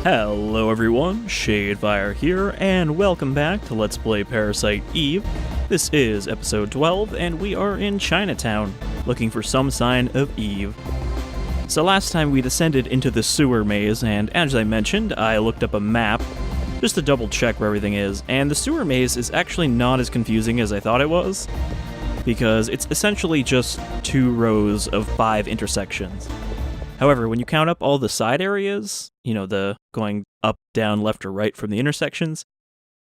Hello everyone, Shadefyre here, and welcome back to Let's Play Parasite Eve. This is episode 12, and we are in Chinatown, looking for some sign of Eve. So last time we descended into the sewer maze, and as I mentioned, I looked up a map, just to double check where everything is, and the sewer maze is actually not as confusing as I thought it was, because it's essentially just 2 rows of 5 intersections. However, when you count up all the side areas, you know, the going up, down, left, or right from the intersections,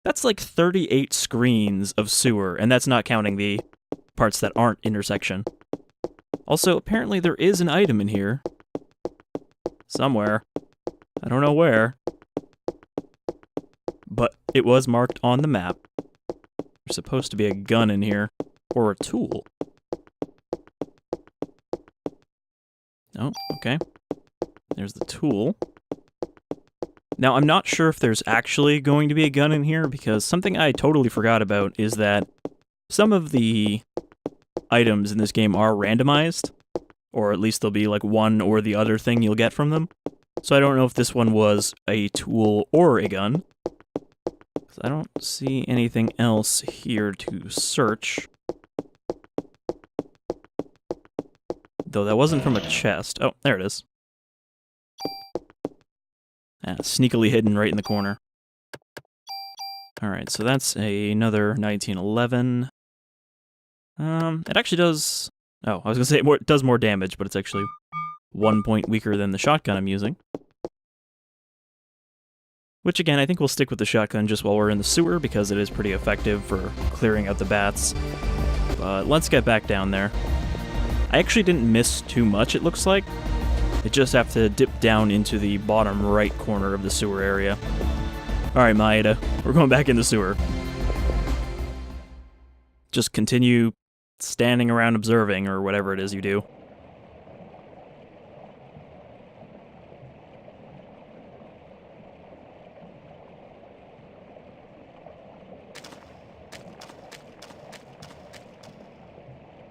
that's like 38 screens of sewer, and that's not counting the parts that aren't intersection. Also, apparently there is an item in here. Somewhere. I don't know where. But it was marked on the map. There's supposed to be a gun in here. Or a tool. Oh, okay. There's the tool. Now, I'm not sure if there's actually going to be a gun in here, because something I totally forgot about is that some of the items in this game are randomized, or at least there'll be like one or the other thing you'll get from them. So I don't know if this one was a tool or a gun. I don't see anything else here to search. Though that wasn't from a chest. Oh, there it is. Sneakily hidden right in the corner. Alright, so that's another 1911. It actually does... Oh, I was gonna say it does more damage, but it's actually 1 point weaker than the shotgun I'm using. Which again, I think we'll stick with the shotgun just while we're in the sewer, because it is pretty effective for clearing out the bats. But let's get back down there. I actually didn't miss too much, it looks like. I just have to dip down into the bottom right corner of the sewer area. Alright, Maeda, we're going back in the sewer. Just continue standing around observing, or whatever it is you do.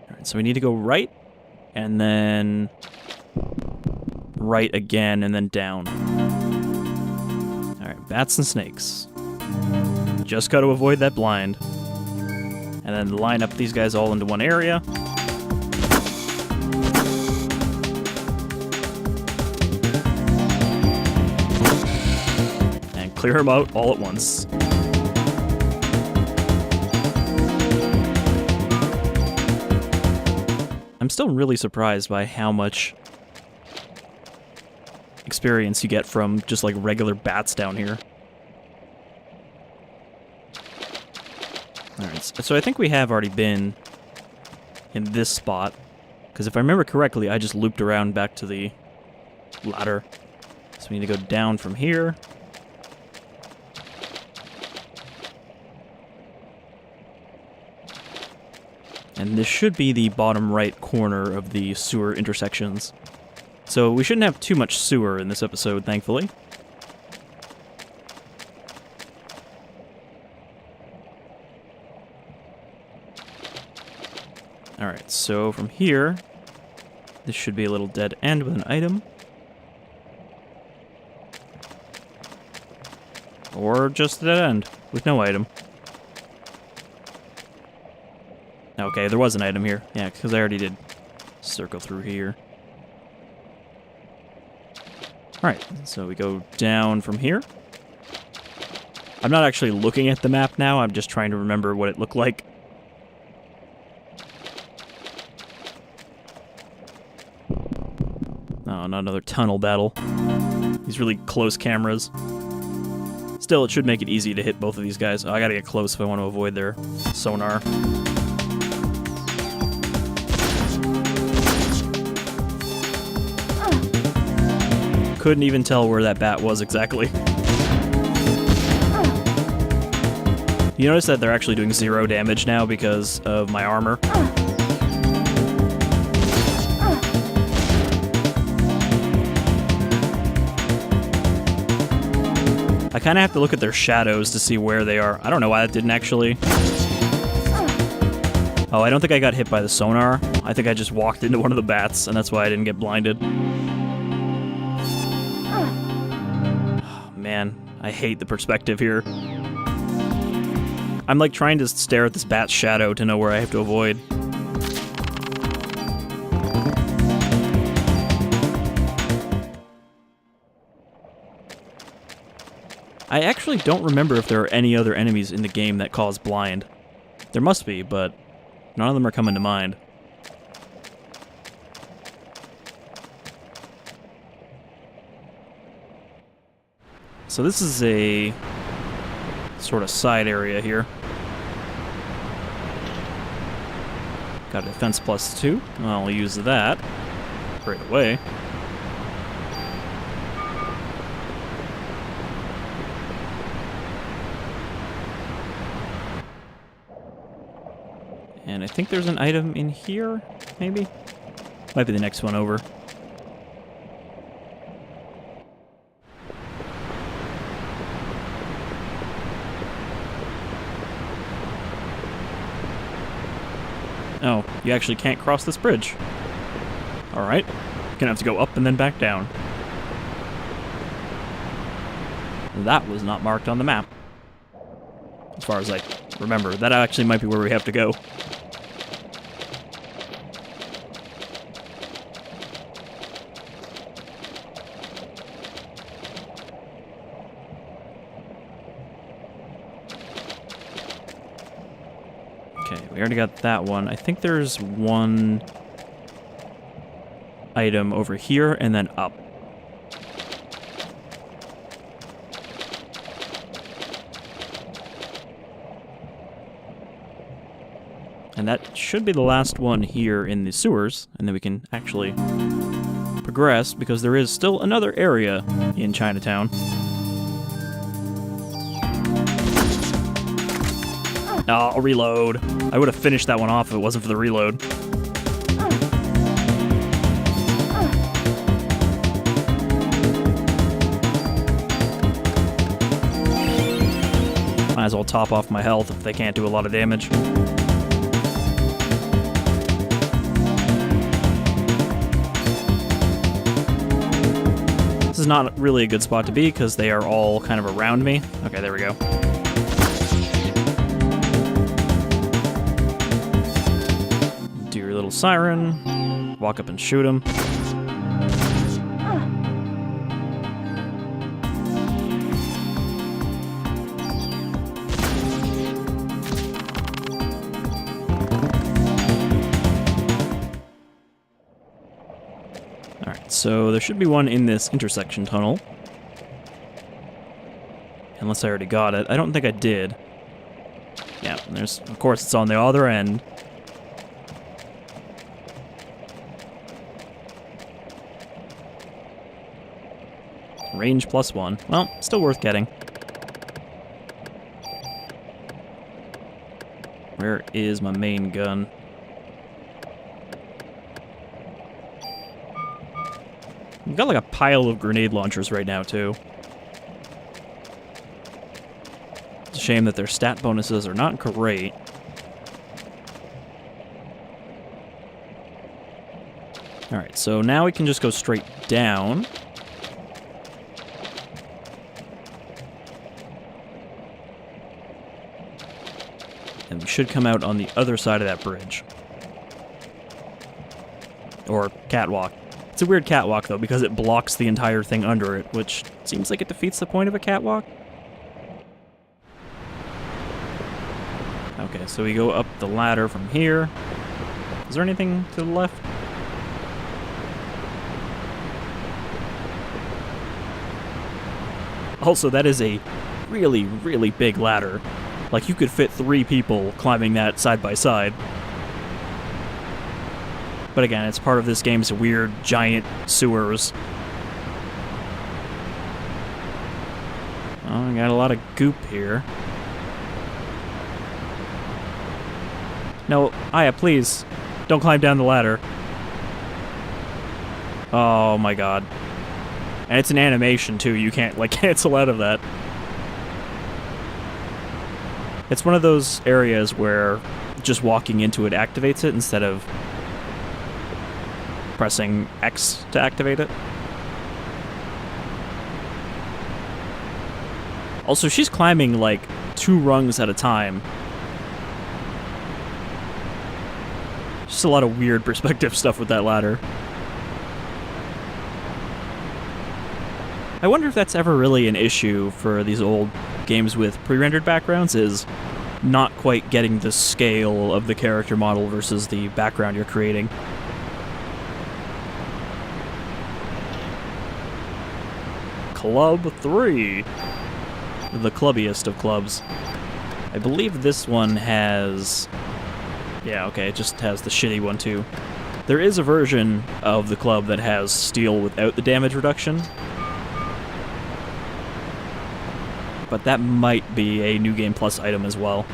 Alright, so we need to go right, and then right again, and then down. Alright, bats and snakes. Just gotta avoid that blind. And then line up these guys all into one area. And clear them out all at once. I'm still really surprised by how much experience you get from just like regular bats down here. Alright, so I think we have already been in this spot, because if I remember correctly, I just looped around back to the ladder. So we need to go down from here. And this should be the bottom right corner of the sewer intersections. So we shouldn't have too much sewer in this episode, thankfully. Alright, so from here, this should be a little dead end with an item. Or just a dead end with no item. Okay, there was an item here. Yeah, because I already did circle through here. Alright, so we go down from here. I'm not actually looking at the map now, I'm just trying to remember what it looked like. Oh, not another tunnel battle. These really close cameras. Still, it should make it easy to hit both of these guys. Oh, I gotta get close if I want to avoid their sonar. Couldn't even tell where that bat was exactly. You notice that they're actually doing 0 damage now because of my armor. I kind of have to look at their shadows to see where they are. I don't know why that didn't actually... Oh, I don't think I got hit by the sonar. I think I just walked into one of the bats, and that's why I didn't get blinded. man, I hate the perspective here. I'm like trying to stare at this bat's shadow to know where I have to avoid. I actually don't remember if there are any other enemies in the game that cause blind. There must be, but none of them are coming to mind. So this is a sort of side area here. Got a defense +2. I'll use that right away. And I think there's an item in here, maybe? Might be the next one over. Oh, you actually can't cross this bridge. Alright. Gonna have to go up and then back down. That was not marked on the map. As far as I remember. That actually might be where we have to go. Okay, we already got that one. I think there's one item over here and then up. And that should be the last one here in the sewers, and then we can actually progress, because there is still another area in Chinatown. Oh, I'll reload. I would have finished that one off if it wasn't for the reload. Might as well top off my health if they can't do a lot of damage. This is not really a good spot to be because they are all kind of around me. Okay, there we go. Do your little siren. Walk up and shoot him. So there should be one in this intersection tunnel. Unless I already got it. I don't think I did. Yeah, there's, of course, it's on the other end. Range +1. Well, still worth getting. Where is my main gun? We've got like a pile of grenade launchers right now, too. It's a shame that their stat bonuses are not great. Alright, so now we can just go straight down. And we should come out on the other side of that bridge. Or catwalk. It's a weird catwalk, though, because it blocks the entire thing under it, which seems like it defeats the point of a catwalk. Okay, so we go up the ladder from here. Is there anything to the left? Also, that is a really, really big ladder. Like, you could fit 3 people climbing that side by side. But again, it's part of this game's weird, giant sewers. Oh, I got a lot of goop here. No, Aya, please. Don't climb down the ladder. Oh my god. And it's an animation, too. You can't, like, cancel out of that. It's one of those areas where just walking into it activates it instead of pressing X to activate it. Also, she's climbing, like, 2 rungs at a time. Just a lot of weird perspective stuff with that ladder. I wonder if that's ever really an issue for these old games with pre-rendered backgrounds, is not quite getting the scale of the character model versus the background you're creating. Club 3. The clubbiest of clubs. I believe this one has... Yeah, okay, it just has the shitty one too. There is a version of the club that has steel without the damage reduction. But that might be a New Game Plus item as well.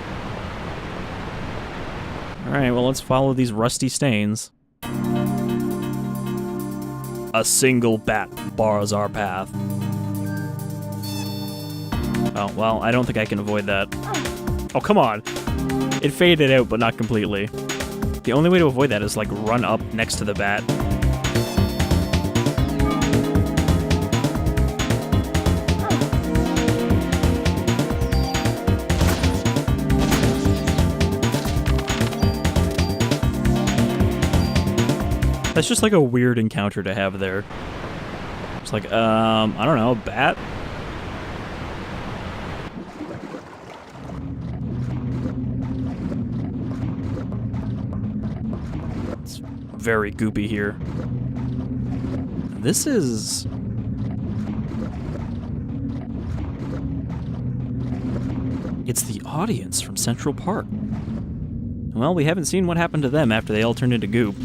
Alright, well, let's follow these rusty stains. A single bat bars our path. Oh, well, I don't think I can avoid that. Oh, come on! It faded out, but not completely. The only way to avoid that is, like, run up next to the bat. That's just like a weird encounter to have there. It's like, I don't know, a bat? It's very goopy here. This is... It's the audience from Central Park. Well, we haven't seen what happened to them after they all turned into goop.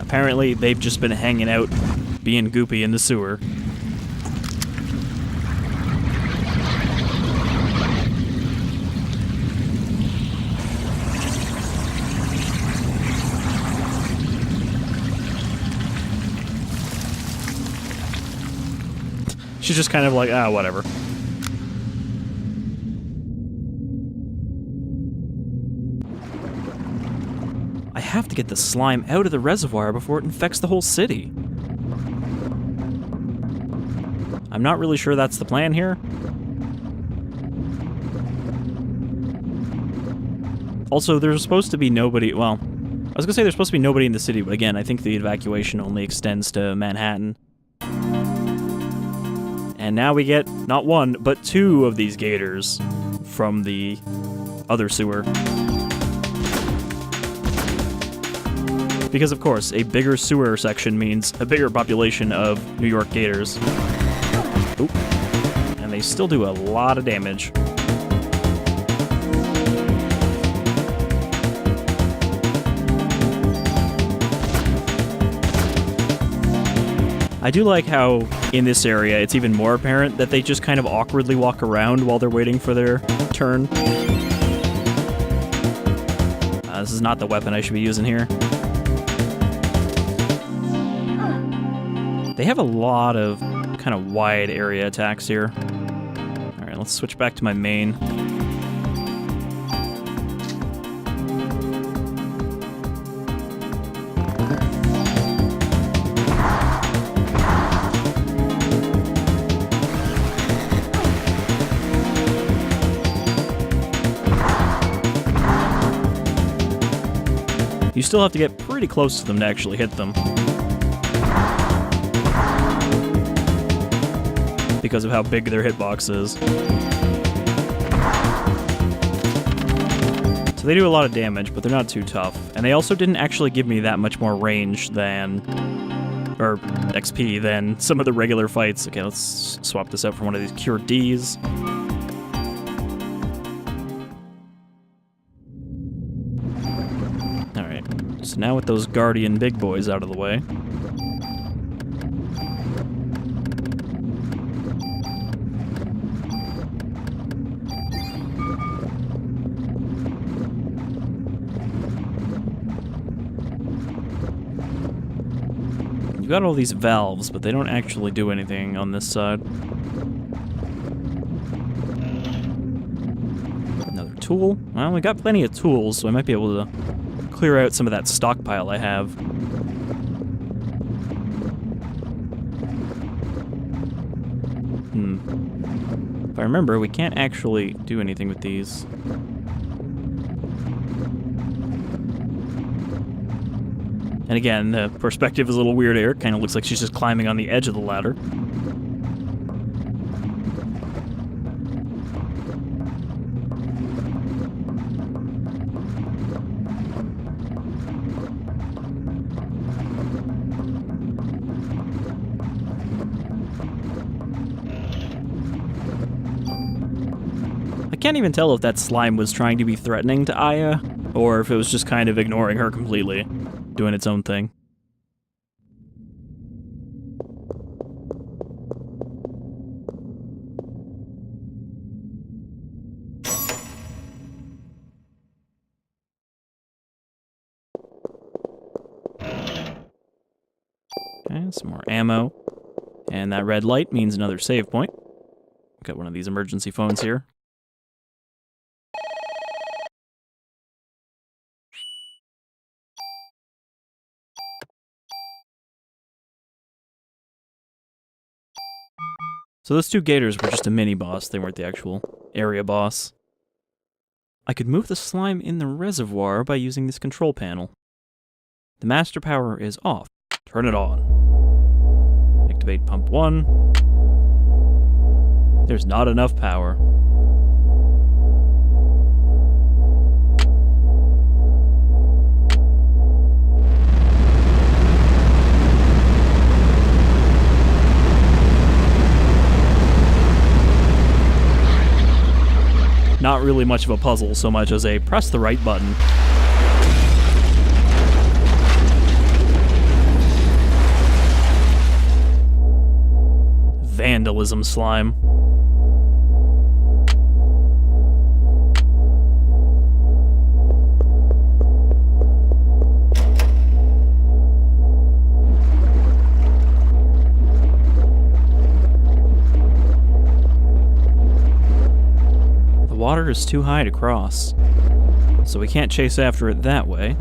Apparently, they've just been hanging out, being goopy in the sewer. She's just kind of like, ah, whatever. I have to get the slime out of the reservoir before it infects the whole city. I'm not really sure that's the plan here. Also, there's supposed to be nobody, well, I was gonna say there's supposed to be nobody in the city, but again, I think the evacuation only extends to Manhattan. And now we get not 1, but 2 of these gators from the other sewer. Because, of course, a bigger sewer section means a bigger population of New York gators. Oop. And they still do a lot of damage. I do like how, in this area, it's even more apparent that they just kind of awkwardly walk around while they're waiting for their turn. This is not the weapon I should be using here. They have a lot of kind of wide area attacks here. Alright, let's switch back to my main. You still have to get pretty close to them to actually hit them. Because of how big their hitbox is. So they do a lot of damage, but they're not too tough. And they also didn't actually give me that much more range than... or XP than some of the regular fights. Okay, let's swap this out for one of these Cure Ds. Alright, so now with those Guardian big boys out of the way... You've got all these valves, but they don't actually do anything on this side. Another tool. Well, we got plenty of tools, so I might be able to clear out some of that stockpile I have. If I remember, we can't actually do anything with these. And again, the perspective is a little weird here. It kind of looks like she's just climbing on the edge of the ladder. I can't even tell if that slime was trying to be threatening to Aya, or if it was just kind of ignoring her completely, doing its own thing. Okay, some more ammo. And that red light means another save point. Got one of these emergency phones here. So those two gators were just a mini-boss, they weren't the actual area boss. I could move the slime in the reservoir by using this control panel. The master power is off. Turn it on. Activate pump 1. There's not enough power. Not really much of a puzzle so much as a press the right button. Vandalism slime. The water is too high to cross, so we can't chase after it that way.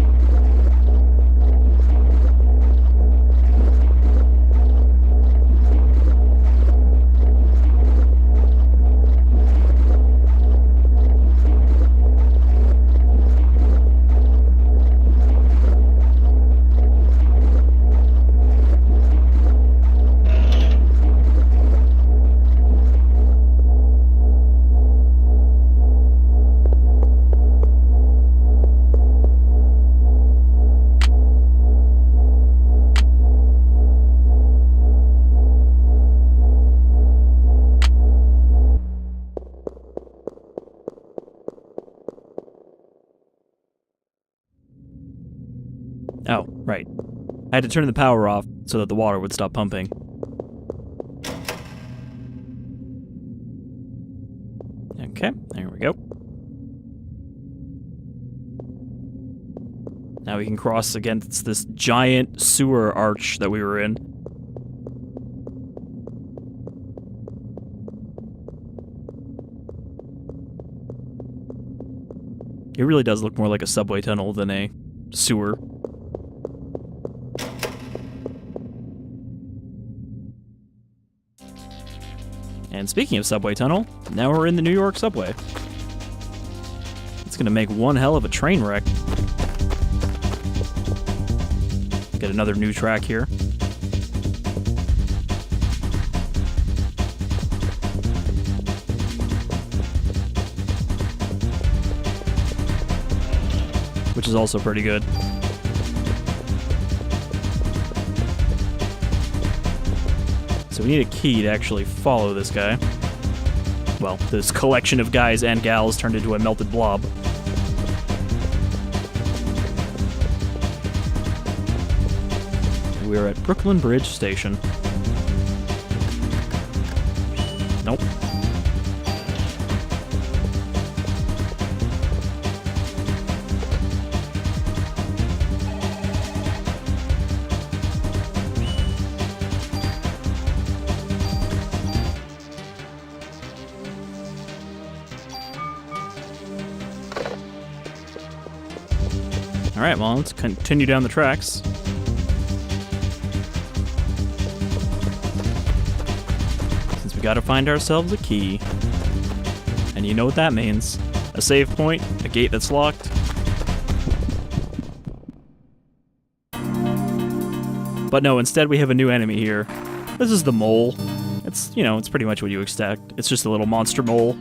Oh, right. I had to turn the power off so that the water would stop pumping. Okay, there we go. Now we can cross against this giant sewer arch that we were in. It really does look more like a subway tunnel than a sewer. And speaking of subway tunnel, now we're in the New York subway. It's gonna make one hell of a train wreck. Get another new track here. Which is also pretty good. So we need a key to actually follow this guy. Well, this collection of guys and gals turned into a melted blob. We're at Brooklyn Bridge Station. Nope. Alright, well, let's continue down the tracks. Since we gotta find ourselves a key. And you know what that means. A save point, a gate that's locked. But no, instead we have a new enemy here. This is the mole. It's, you know, it's pretty much what you expect. It's just a little monster mole.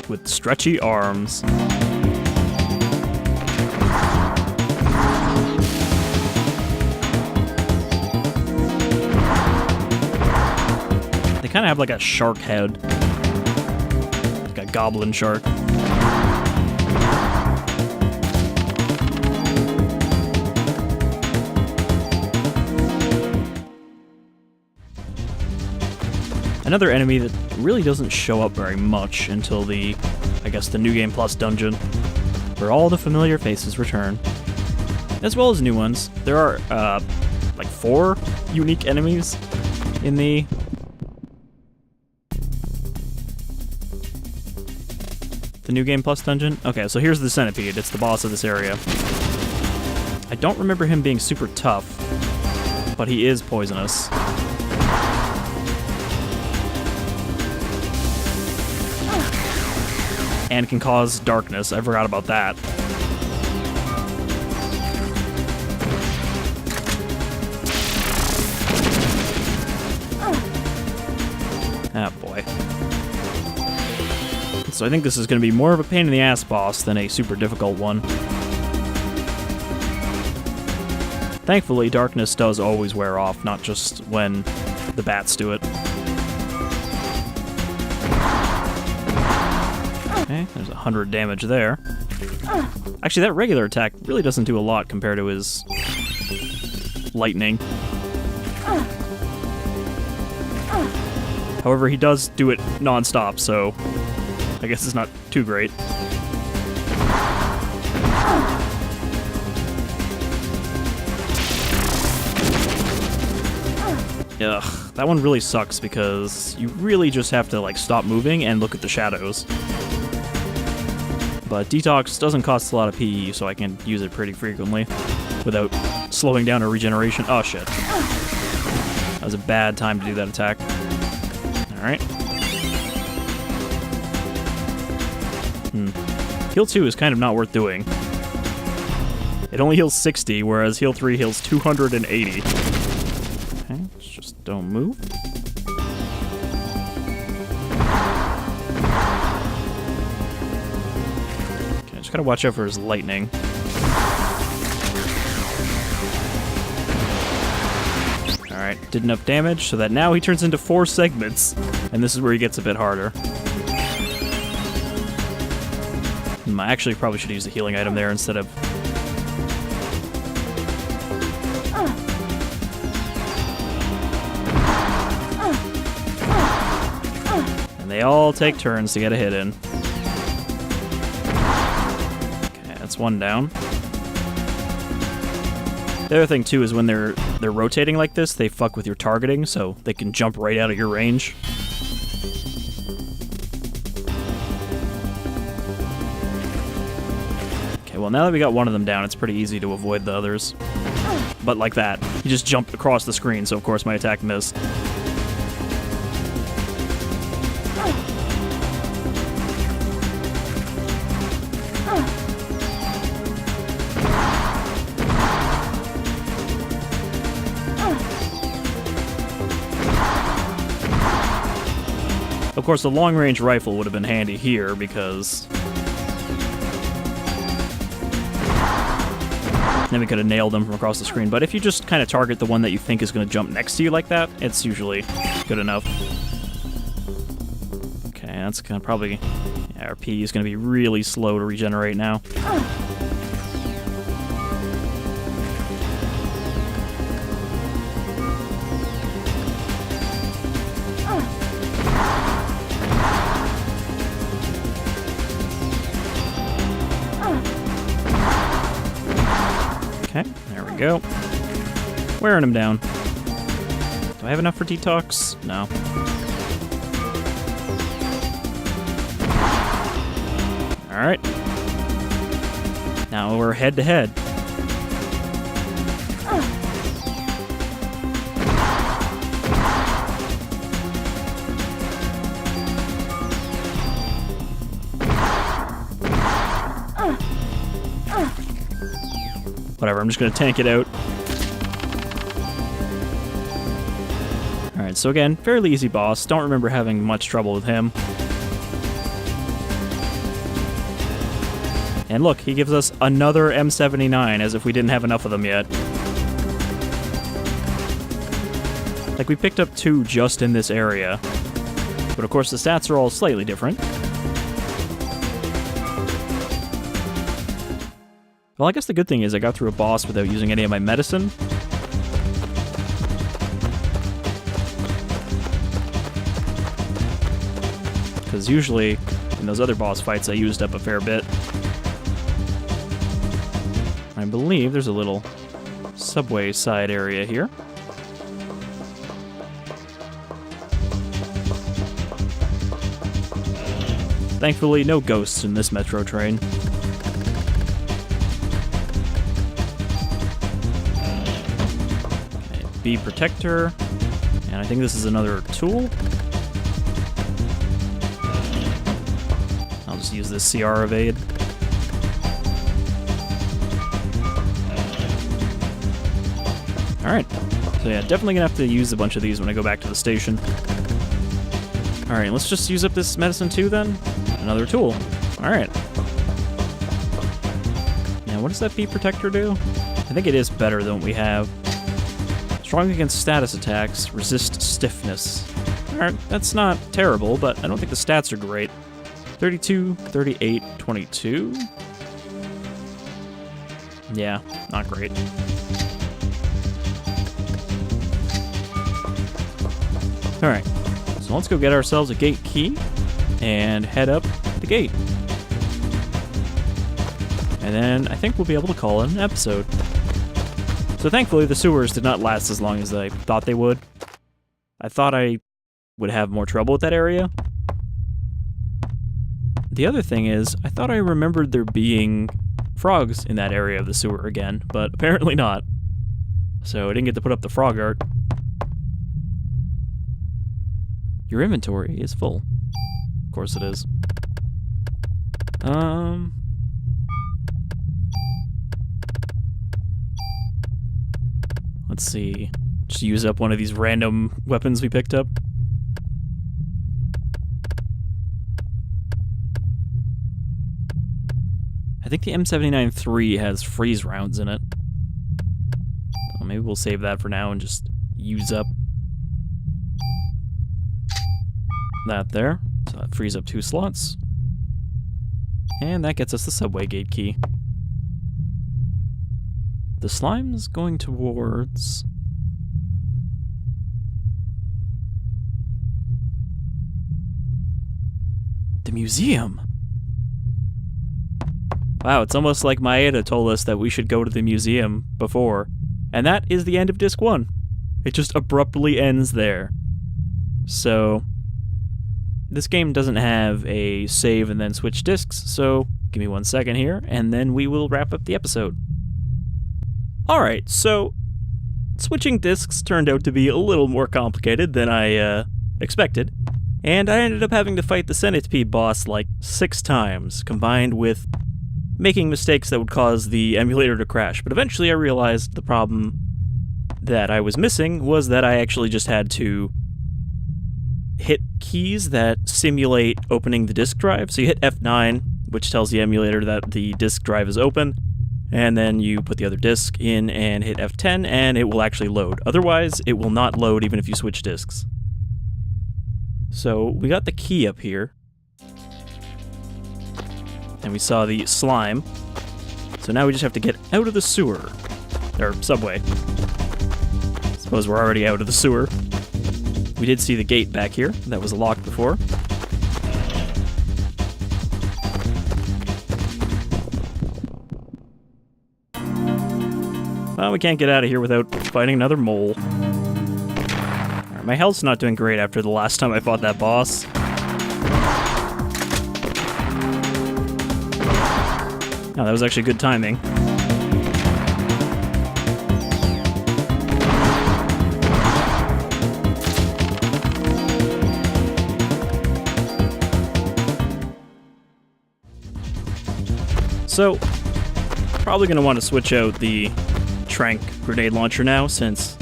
With stretchy arms. They kind of have like a shark head. Like a goblin shark. Another enemy that really doesn't show up very much until the, I guess, the New Game Plus dungeon, where all the familiar faces return, as well as new ones. There are, like 4 unique enemies in the New Game Plus dungeon. Okay, so here's the Centipede. It's the boss of this area. I don't remember him being super tough, but he is poisonous. And can cause darkness. I forgot about that. Ah, boy. So I think this is going to be more of a pain in the ass boss than a super difficult one. Thankfully, darkness does always wear off, not just when the bats do it. Okay, there's 100 damage there. Actually, that regular attack really doesn't do a lot compared to his lightning. However, he does do it non-stop, so I guess it's not too great. Ugh, that one really sucks because you really just have to like stop moving and look at the shadows. But Detox doesn't cost a lot of PE, so I can use it pretty frequently without slowing down a regeneration. Oh shit. That was a bad time to do that attack. Alright. Heal 2 is kind of not worth doing. It only heals 60, whereas heal 3 heals 280. Okay, just don't move. Okay, just gotta watch out for his lightning. Alright, did enough damage so that now he turns into 4 segments. And this is where he gets a bit harder. I actually probably should use the healing item there instead of... And they all take turns to get a hit in. Okay, that's one down. The other thing too is when they're rotating like this, they fuck with your targeting, so they can jump right out of your range. Well, now that we got one of them down, it's pretty easy to avoid the others. But like that. He just jumped across the screen, so of course my attack missed. Of course, the long-range rifle would have been handy here, because... then we could have nailed them from across the screen. But if you just kind of target the one that you think is going to jump next to you like that, it's usually good enough. Okay, that's going to probably... Yeah, our P is going to be really slow to regenerate now. Okay, there we go. Wearing him down. Do I have enough for detox? No. Alright. Now we're head to head. Whatever, I'm just gonna tank it out. Alright, so again, fairly easy boss. Don't remember having much trouble with him. And look, he gives us another M79, as if we didn't have enough of them yet. Like, we picked up 2 just in this area. But of course, the stats are all slightly different. Well, I guess the good thing is I got through a boss without using any of my medicine. Because usually, in those other boss fights, I used up a fair bit. I believe there's a little subway side area here. Thankfully, no ghosts in this metro train. Okay, B protector. And I think this is another tool. I'll just use this CR evade. Alright. So yeah, definitely gonna have to use a bunch of these when I go back to the station. Alright, let's just use up this medicine too then. Another tool. Alright. Now, what does that B protector do? I think it is better than what we have. Strong against status attacks, resist stiffness. Alright, that's not terrible, but I don't think the stats are great. 32, 38, 22. Yeah, not great. Alright, so let's go get ourselves a gate key and head up the gate. And then I think we'll be able to call it an episode. So thankfully the sewers did not last as long as I thought they would. I thought I would have more trouble with that area. The other thing is, I thought I remembered there being frogs in that area of the sewer again, but apparently not. So I didn't get to put up the frog art. Your inventory is full. Of course it is. Let's see. Just use up one of these random weapons we picked up. I think the M79-3 has freeze rounds in it. So maybe we'll save that for now and just use up that there. So that frees up 2 slots. And that gets us the subway gate key. The slime's going towards... the museum! Wow, it's almost like Maeda told us that we should go to the museum before. And that is the end of Disc 1. It just abruptly ends there. So... this game doesn't have a save and then switch discs, so give me 1 second here, and then we will wrap up the episode. Alright, so switching discs turned out to be a little more complicated than I expected, and I ended up having to fight the Centipede boss like 6 times, combined with making mistakes that would cause the emulator to crash. But eventually I realized the problem that I was missing was that I actually just had to hit keys that simulate opening the disk drive. So you hit F9, which tells the emulator that the disk drive is open, and then you put the other disk in and hit F10, and it will actually load. Otherwise, it will not load even if you switch disks. So we got the key up here, and we saw the slime. So now we just have to get out of the sewer, or subway. Suppose we're already out of the sewer. We did see the gate back here that was locked before. Well, we can't get out of here without fighting another mole. Alright, my health's not doing great after the last time I fought that boss. Oh, that was actually good timing. So, Probably going to want to switch out the Trank grenade launcher now, since,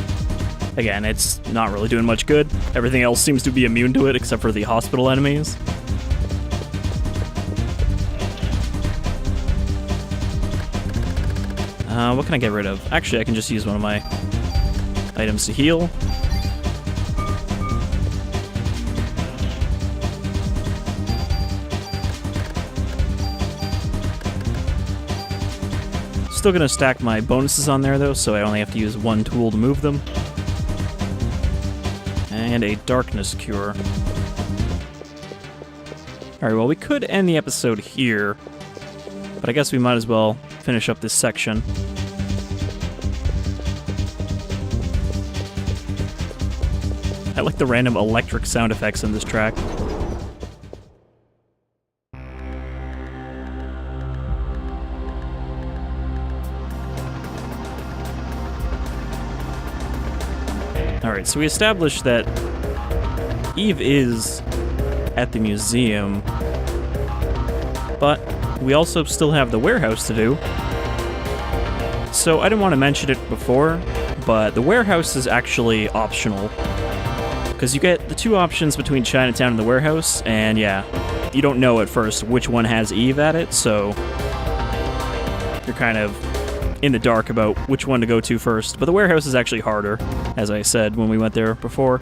again, it's not really doing much good. Everything else seems to be immune to it, except for the hospital enemies. What can I get rid of? Actually, I can just use one of my items to heal. Still gonna stack my bonuses on there though, so I only have to use one tool to move them. And a darkness cure. Alright, well, we could end the episode here, but I guess we might as well finish up this section. I like the random electric sound effects in this track. Alright, so we established that Eve is at the museum, but we also still have the warehouse to do. So I didn't want to mention it before, but the warehouse is actually optional. Because you get the two options between Chinatown and the warehouse, and yeah, you don't know at first which one has Eve at it, so you're kind of in the dark about which one to go to first. But the warehouse is actually harder, as I said when we went there before.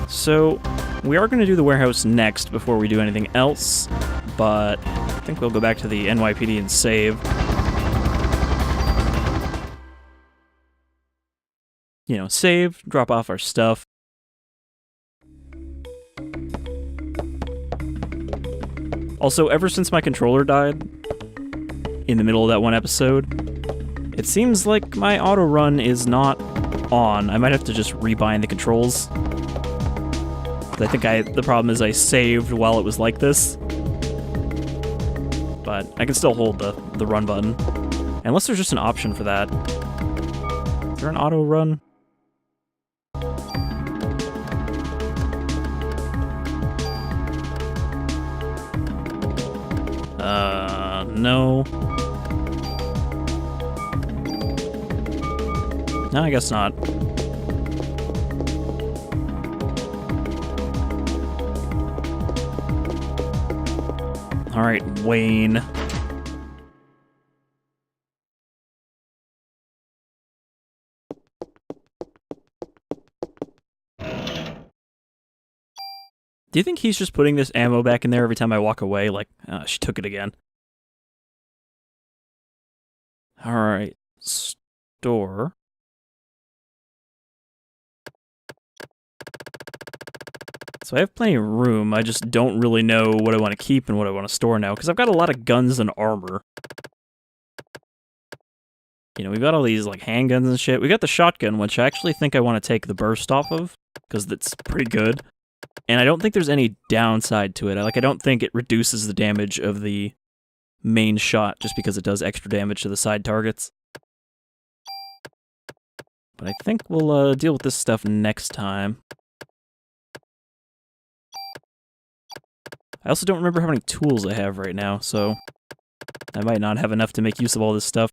So we are going to do the warehouse next before we do anything else, but I think we'll go back to the NYPD and save. You know, save, drop off our stuff. Also, ever since my controller died in the middle of that one episode, it seems like my auto run is not on. I might have to just rebind the controls. I think the problem is I saved while it was like this. But I can still hold the run button. Unless there's just an option for that. Is there an auto run? No. No, I guess not. Alright, Wayne. Do you think he's just putting this ammo back in there every time I walk away? Like, she took it again. Alright, store. So I have plenty of room, I just don't really know what I want to keep and what I want to store now, because I've got a lot of guns and armor. You know, we've got all these, like, handguns and shit. We got the shotgun, which I actually think I want to take the burst off of, because it's pretty good. And I don't think there's any downside to it. I don't think it reduces the damage of the main shot just because it does extra damage to the side targets. But I think we'll deal with this stuff next time. I also don't remember how many tools I have right now, so I might not have enough to make use of all this stuff.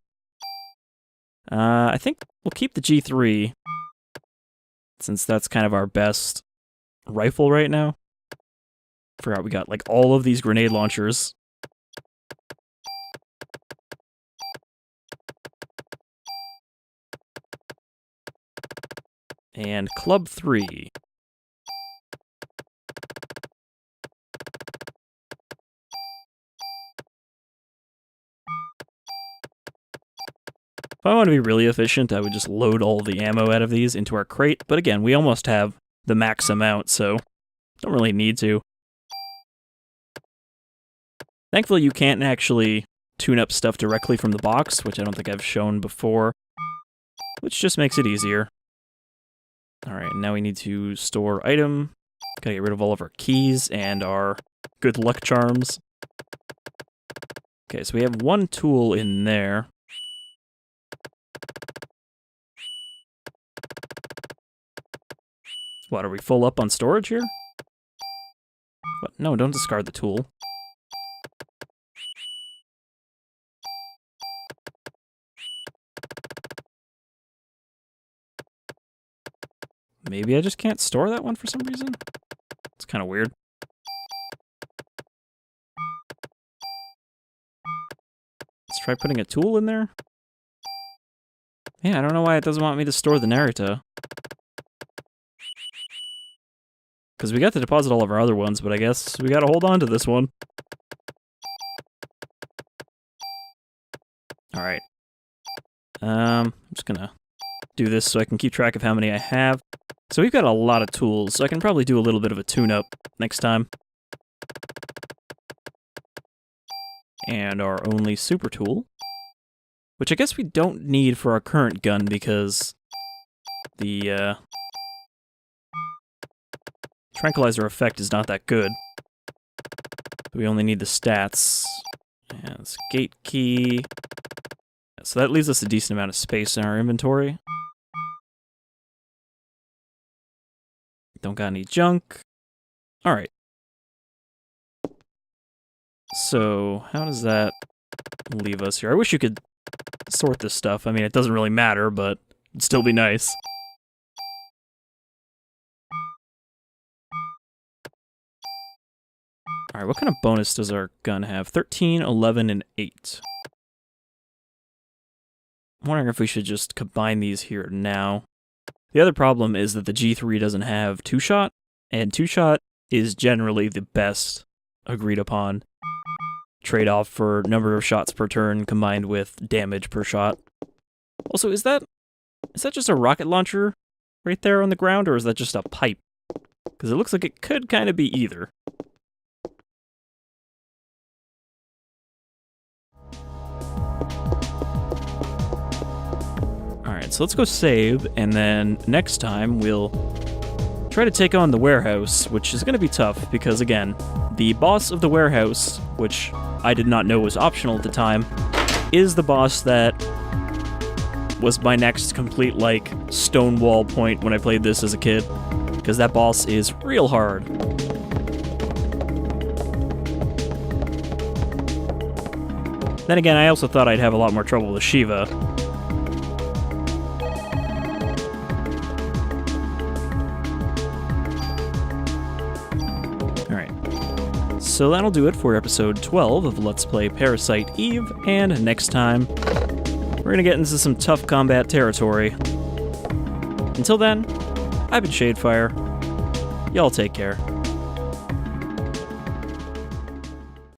I think we'll keep the G3, since that's kind of our best rifle right now. Forgot we got, like, all of these grenade launchers. And Club 3. If I want to be really efficient, I would just load all the ammo out of these into our crate, but again, we almost have the max amount, so don't really need to. Thankfully, you can't actually tune up stuff directly from the box, which I don't think I've shown before, which just makes it easier. Alright, now we need to store item. Gotta get rid of all of our keys and our good luck charms. Okay, so we have one tool in there. What, are we full up on storage here? What? No, don't discard the tool. Maybe I just can't store that one for some reason? It's kind of weird. Let's try putting a tool in there. Yeah, I don't know why it doesn't want me to store the Naruto. Because we got to deposit all of our other ones, but I guess we gotta hold on to this one. Alright. I'm just gonna do this so I can keep track of how many I have. So we've got a lot of tools, so I can probably do a little bit of a tune-up next time. And our only super tool, which I guess we don't need for our current gun because the tranquilizer effect is not that good. We only need the stats. And it's gate key. So that leaves us a decent amount of space in our inventory. Don't got any junk. Alright. So, how does that leave us here? I wish you could sort this stuff. I mean, it doesn't really matter, but it'd still be nice. Alright, what kind of bonus does our gun have? 13, 11, and 8. I'm wondering if we should just combine these here now. The other problem is that the G3 doesn't have 2-shot, and 2-shot is generally the best agreed upon trade-off for number of shots per turn combined with damage per shot. Also, is that just a rocket launcher right there on the ground, or is that just a pipe? Because it looks like it could kind of be either. Alright, so let's go save, and then next time we'll try to take on the warehouse, which is going to be tough, because again, the boss of the warehouse, which I did not know was optional at the time, is the boss that was my next complete, like, stonewall point when I played this as a kid, because that boss is real hard. Then again, I also thought I'd have a lot more trouble with Shiva. So that'll do it for episode 12 of Let's Play Parasite Eve, and next time, we're gonna get into some tough combat territory. Until then, I've been Shadefyre. Y'all take care.